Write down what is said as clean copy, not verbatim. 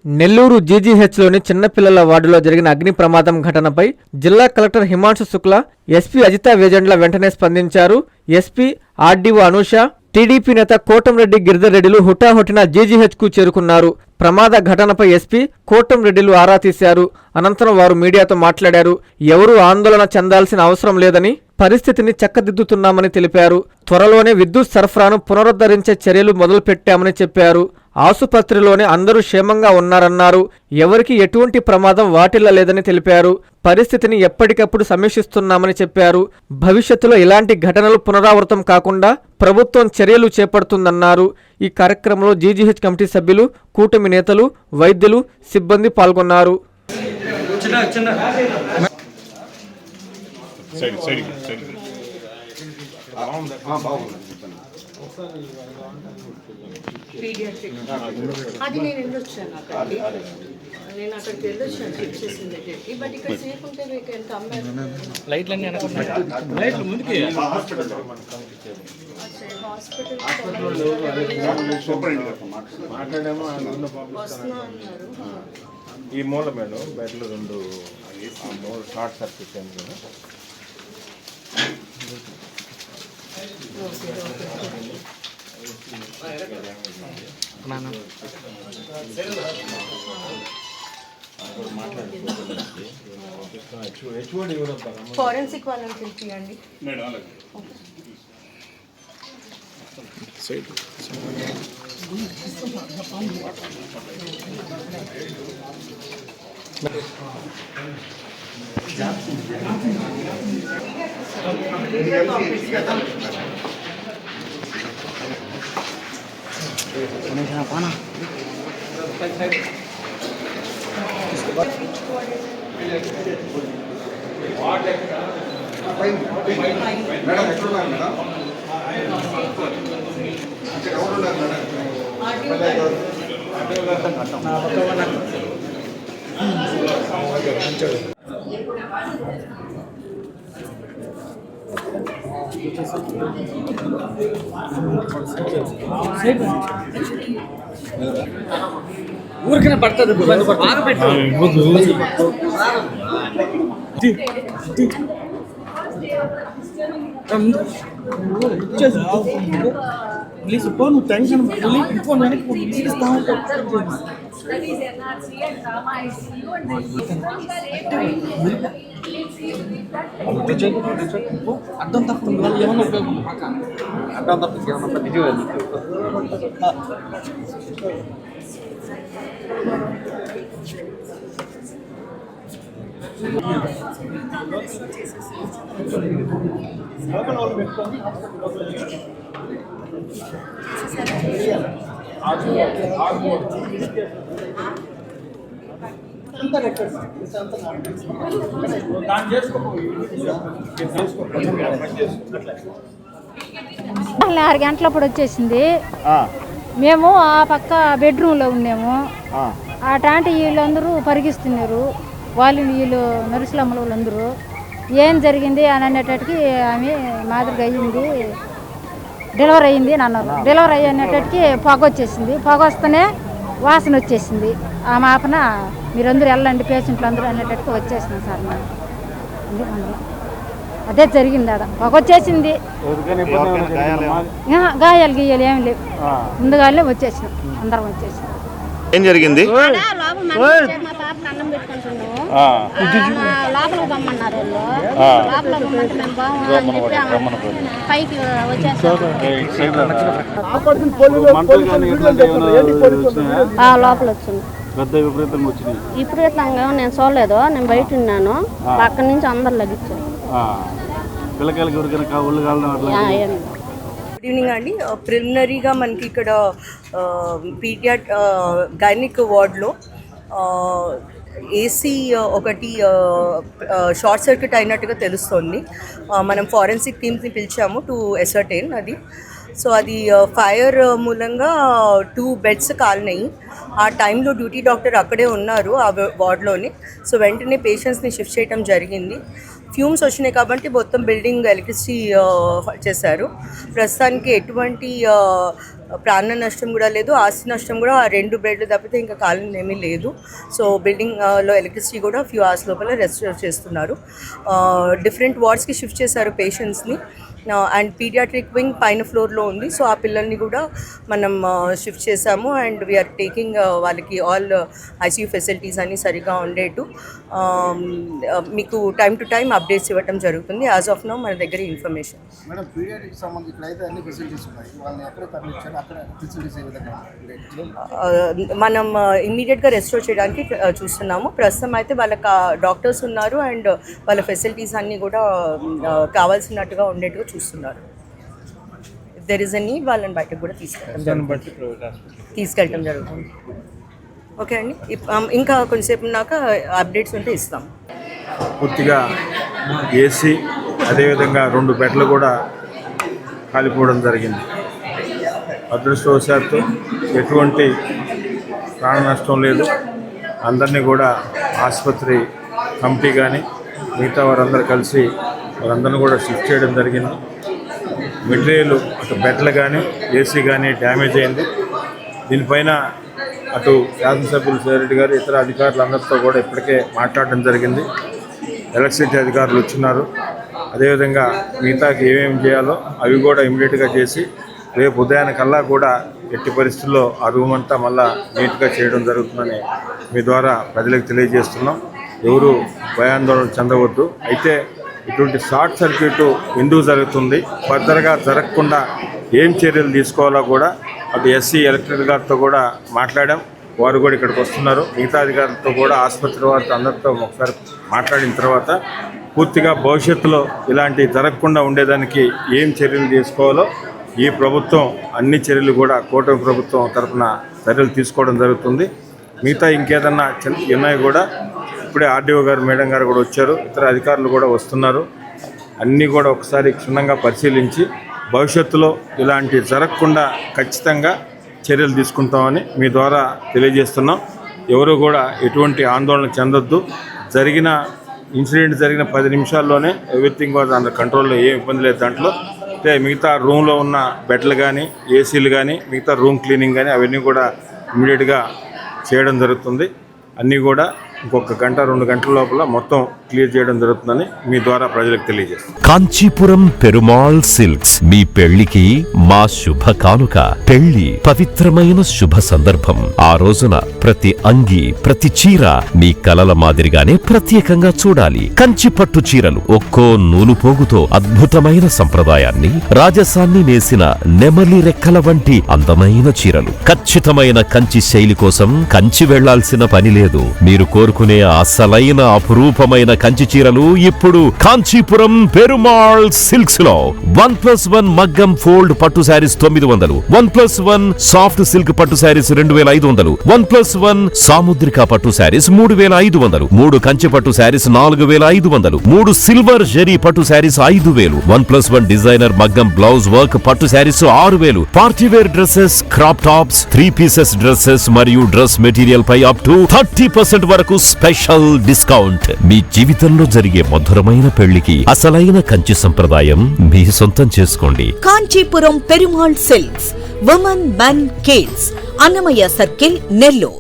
నెల్లూరు జీజీహెచ్లోని చిన్నపిల్లల వార్డులో జరిగిన అగ్ని ప్రమాదం ఘటనపై జిల్లా కలెక్టర్ హిమాంశు శుక్లా, ఎస్పీ అజితా వేజండ్ల వెంటనే స్పందించారు. ఎస్పీ, ఆర్డీఓ అనూష, టీడీపీ నేత కోటంరెడ్డి గిరిధర్రెడ్డిలు హుటాహుటిన జీజీహెచ్కు చేరుకున్నారు. ప్రమాద ఘటనపై ఎస్పీ, కోటంరెడ్డిలు ఆరా తీశారు. అనంతరం వారు మీడియాతో మాట్లాడారు. ఎవరూ ఆందోళన చెందాల్సిన అవసరం లేదని, పరిస్థితిని చక్కదిద్దుతున్నామని తెలిపారు. త్వరలోనే విద్యుత్ సరఫరాను పునరుద్ధరించే చర్యలు మొదలుపెట్టామని చెప్పారు. ఆసుపత్రిలోనే అందరూ క్షేమంగా ఉన్నారన్నారు. ఎవరికి ఎటువంటి ప్రమాదం వాటిల్లలేదని తెలిపారు. పరిస్థితిని ఎప్పటికప్పుడు సమీక్షిస్తున్నామని చెప్పారు. భవిష్యత్తులో ఇలాంటి ఘటనలు పునరావృతం కాకుండా ప్రభుత్వం చర్యలు చేపడుతుందన్నారు. ఈ కార్యక్రమంలో జీజీహెచ్ కమిటీ సభ్యులు, కూటమి నేతలు, వైద్యులు, సిబ్బంది పాల్గొన్నారు. అది నేను వెళ్ళొచ్చాను అక్కడికి, నేను అక్కడికి వెళ్ళొచ్చాను చెక్ చేసిన దగ్గరికి. బట్ ఇక్కడ సేఫ్ ఉంటే మీకు ఎంత హాస్పిటల్ ఈ మూల మేడం బెడ్లు రెండు షార్ట్ సర్క్యూట్ అయింది కదా. ఫోరెన్సిక్ వాళ్ళని పిలిపియండి. ఊరికనే పడుతుంది ప్లీజ్ ఫోన్ టెన్షన్ ఫోన్ ఇస్తా అర్థం తప్ప ఏమన్నా ఉపయోగం అర్థం తప్ప ఏమన్నా నిజం. ఆరు గంటలప్పుడు వచ్చేసింది. మేము ఆ పక్క బెడ్రూమ్లో ఉన్నాము. అటాంటి వీళ్ళందరూ పరిగిస్తున్నారు. వీళ్ళు నరుసులమ్మల వాళ్ళందరూ ఏం జరిగింది అని అనేటట్టుకి ఆమె మాదిరిగా అయ్యింది, డెలివరీ అయ్యింది అని అన్నారు. డెలివరీ అయ్యేటట్టుకి పొగ వచ్చేసింది. పొగ వస్తేనే వాసన వచ్చేసింది. ఆ మాపన మీరందరూ వెళ్ళండి పేషెంట్లు అందరూ అనేటట్టుగా వచ్చేసినాం సార్. అదే జరిగింది. ఆడ పొగ వచ్చేసింది. గాయాలు గీయాలు ఏమి లేవు. ముందుగానే వచ్చేసినాం, అందరం వచ్చేసినాం. ఏం జరిగింది? మా పాపను అన్నం పెట్టుకుంటున్నాము. లోపలికి బొమ్మన్నారు వాళ్ళు. లోపల బొమ్మంటే మేము బాగుంది పైకి వచ్చేస్తాం. లోపల వచ్చింది. విపరీతంగా నేను చూడలేదు, నేను బయట ఉన్నాను. అక్కడి నుంచి అందరు లభించారు. గుడ్ ఈవినింగ్ అండి. ప్రిలిమినరీగా మనకి ఇక్కడ పీడియాట్ గైనిక్ వార్డ్లో ఏసీ ఒకటి షార్ట్ సర్క్యూట్ అయినట్టుగా తెలుస్తోంది. మనం ఫారెన్సిక్ టీమ్స్ని పిలిచాము టు ఎసర్టైన్ అది. సో అది ఫైర్ మూలంగా 2 బెడ్స్ కాలినాయి. ఆ టైంలో డ్యూటీ డాక్టర్ అక్కడే ఉన్నారు ఆ వార్డ్లోనే. సో వెంటనే పేషెంట్స్ని షిఫ్ట్ చేయడం జరిగింది. ఫ్యూమ్స్ వచ్చినాయి కాబట్టి మొత్తం బిల్డింగ్ ఎలక్ట్రిసిటీ చేశారు. ప్రస్తుతానికి ఎటువంటి ప్రాణ నష్టం కూడా లేదు, ఆస్తి నష్టం కూడా 2 బెడ్లు తప్పితే ఇంకా కాలం ఏమీ లేదు. సో బిల్డింగ్లో ఎలక్ట్రిసిటీ కూడా ఫ్యూ అవర్స్ లోపల రెస్టోర్ చేస్తున్నారు. డిఫరెంట్ వార్డ్స్కి షిఫ్ట్ చేశారు పేషెంట్స్ని. అండ్ పీడియాట్రిక్ వింగ్ పైన ఫ్లోర్లో ఉంది. సో ఆ పిల్లల్ని కూడా మనం షిఫ్ట్ చేసాము. అండ్ వీఆర్ టేకింగ్ వాళ్ళకి ఆల్ ఐసీయూ ఫెసిలిటీస్ అన్నీ సరిగా ఉండేట్టు మీకు టైం టు టైం అప్డేట్స్ ఇవ్వటం జరుగుతుంది. యాజ్ ఆఫ్ నౌ మన దగ్గర ఇన్ఫర్మేషన్. మేడం పీడియాట్రిక్ సంబంధించి ఇక్కడైతే అన్ని ఫెసిలిటీస్ ఉన్నాయి, వాళ్ళని ఎక్కడ తరలించారు, అక్కడ ఫెసిలిటీస్ ఏ విధంగా మనం ఇమ్మీడియట్గా రెస్టోర్ చేయడానికి చూస్తున్నాము. ప్రస్తుతం అయితే వాళ్ళకి డాక్టర్స్ ఉన్నారు అండ్ వాళ్ళ ఫెసిలిటీస్ అన్నీ కూడా కావాల్సినట్టుగా ఉండేట్టుగా చూస్తున్నారు. దెర్ ఇస్ అ నీడ్ వాళ్ళని బయటకు కూడా తీసుకెళ్ళటం జరుగుతుంది. ఓకే అండి, ఇంకా కొంచెంసేపు ఉన్నాక అప్డేట్స్ ఉంటే ఇస్తాం. పూర్తిగా ఏసీ అదేవిధంగా 2 బెడ్లు కూడా కాలిపోవడం జరిగింది. అదృష్టవశాత్తు ఎటువంటి ప్రాణ నష్టం లేదు. అందరినీ కూడా ఆసుపత్రి కమిటీ కానీ మిగతా వారందరూ కలిసి వారందరినీ కూడా షిఫ్ట్ చేయడం జరిగింది. మెటీరియల్ అటు బెడ్లు కానీ ఏసీ కానీ డ్యామేజ్ అయింది. దీనిపైన అటు శాసనసభ్యులు సేరెడ్డి గారు ఇతర అధికారులందరితో కూడా ఇప్పటికే మాట్లాడడం జరిగింది. ఎలక్ట్రిసిటీ అధికారులు వచ్చినారు. అదేవిధంగా మిగతాకి ఏమేమి చేయాలో అవి కూడా ఇమ్మీడియట్గా చేసి రేపు ఉదయానికల్లా కూడా ఎట్టి పరిస్థితుల్లో ఆ రూమ్ అంతా మళ్ళా నీట్గా చేయడం జరుగుతుందని మీ ద్వారా ప్రజలకు తెలియజేస్తున్నాం. ఎవరు భయాందోళన చెందవద్దు. అయితే ఇటువంటి షార్ట్ సర్క్యూట్ ఎందుకు జరుగుతుంది, ఫర్దర్గా జరగకుండా ఏం చర్యలు తీసుకోవాలో కూడా అటు ఎస్సీ ఎలక్ట్రికల్ గారితో కూడా మాట్లాడాం. వారు కూడా ఇక్కడికి వస్తున్నారు. మిగతా అధికారులతో కూడా ఆసుపత్రి వారితో అందరితో ఒకసారి మాట్లాడిన తర్వాత పూర్తిగా భవిష్యత్తులో ఇలాంటివి జరగకుండా ఉండేదానికి ఏం చర్యలు తీసుకోవాలో ఈ ప్రభుత్వం అన్ని చర్యలు కూడా కూటమి ప్రభుత్వం తరఫున చర్యలు తీసుకోవడం జరుగుతుంది. మిగతా ఇంకేదన్నా ఉన్నాయి కూడా ఇప్పుడే ఆర్డీఓ గారు మేడం గారు కూడా వచ్చారు, ఇతర అధికారులు కూడా వస్తున్నారు. అన్నీ కూడా ఒకసారి క్షుణ్ణంగా పరిశీలించి భవిష్యత్తులో ఇలాంటివి జరగకుండా ఖచ్చితంగా చర్యలు తీసుకుంటామని మీ ద్వారా తెలియజేస్తున్నాం. ఎవరు కూడా ఎటువంటి ఆందోళన చెందొద్దు. ఇన్సిడెంట్ జరిగిన 10 నిమిషాల్లోనే ఎవ్రీథింగ్ వాజ్ అండర్ కంట్రోల్లో, ఏ ఇబ్బంది లేదు దాంట్లో. అంటే మిగతా రూమ్లో ఉన్న బెడ్లు కానీ ఏసీలు కానీ మిగతా రూమ్ క్లీనింగ్ కానీ అవన్నీ కూడా ఇమీడియట్గా చేయడం జరుగుతుంది. అన్నీ కూడా ఇంకొక 1-2 గంటల లోపల మొత్తం క్లియర్ చేయడం జరుగుతుందని మీ ద్వారా ప్రజలకు తెలియజేస్తాం. కాంచీపురం పెరుమాళ్ సిల్క్స్ మీ పెళ్లికి మా శుభ కానుక. పెళ్లి పవిత్రమైన శుభ సందర్భం. ఆ రోజున ప్రతి అంగి ప్రతి చీర మీ కలల మాదిరిగానే ప్రత్యేకంగా చూడాలి. కంచి పట్టు చీరలు ఒక్కో నూలు పోగుతో అద్భుతమైన సంప్రదాయాన్ని, రాజసాన్ని నేసిన నెమలి రెక్కల వంటి అందమైన చీరలు. ఖచ్చితమైన కంచి శైలి కోసం కంచి వెళ్లాల్సిన పని లేదు. మీరు కోరుకునే అసలైన అపురూపమైన కంచి చీరలు ఇప్పుడు కాంచీపురం పెరుమాళ్ సిల్క్స్ లో 1+1 మగ్గం ఫోల్డ్ పట్టు శారీస్ 900, 1+1 సాఫ్ట్ సిల్క్ పట్టు శారీస్ 2500, 1+1 సాముద్రిక పట్టు శారీస్ 3500, 3 కంచి పట్టు శారీస్ 4500, 3 సిల్వర్ జరీ పట్టు శారీస్ 5000, 1+1 డిజైనర్ మగ్గం బ్లౌజ్ వర్క్ పట్టు sarees 6000, partywear dresses, crop tops, 3 pieces dresses మరియు డ్రెస్ మెటీరియల్ పై అప్ టు 30% వరకు స్పెషల్ డిస్కౌంట్. మీ జీవితంలో జరిగే మధురమైన పెళ్లికి అసలైన కంచి సంప్రదాయం మీ సొంతం చేసుకోండి. Kanchipuram Perumal silks, women, men, kids, Annamayya circle, Nellore.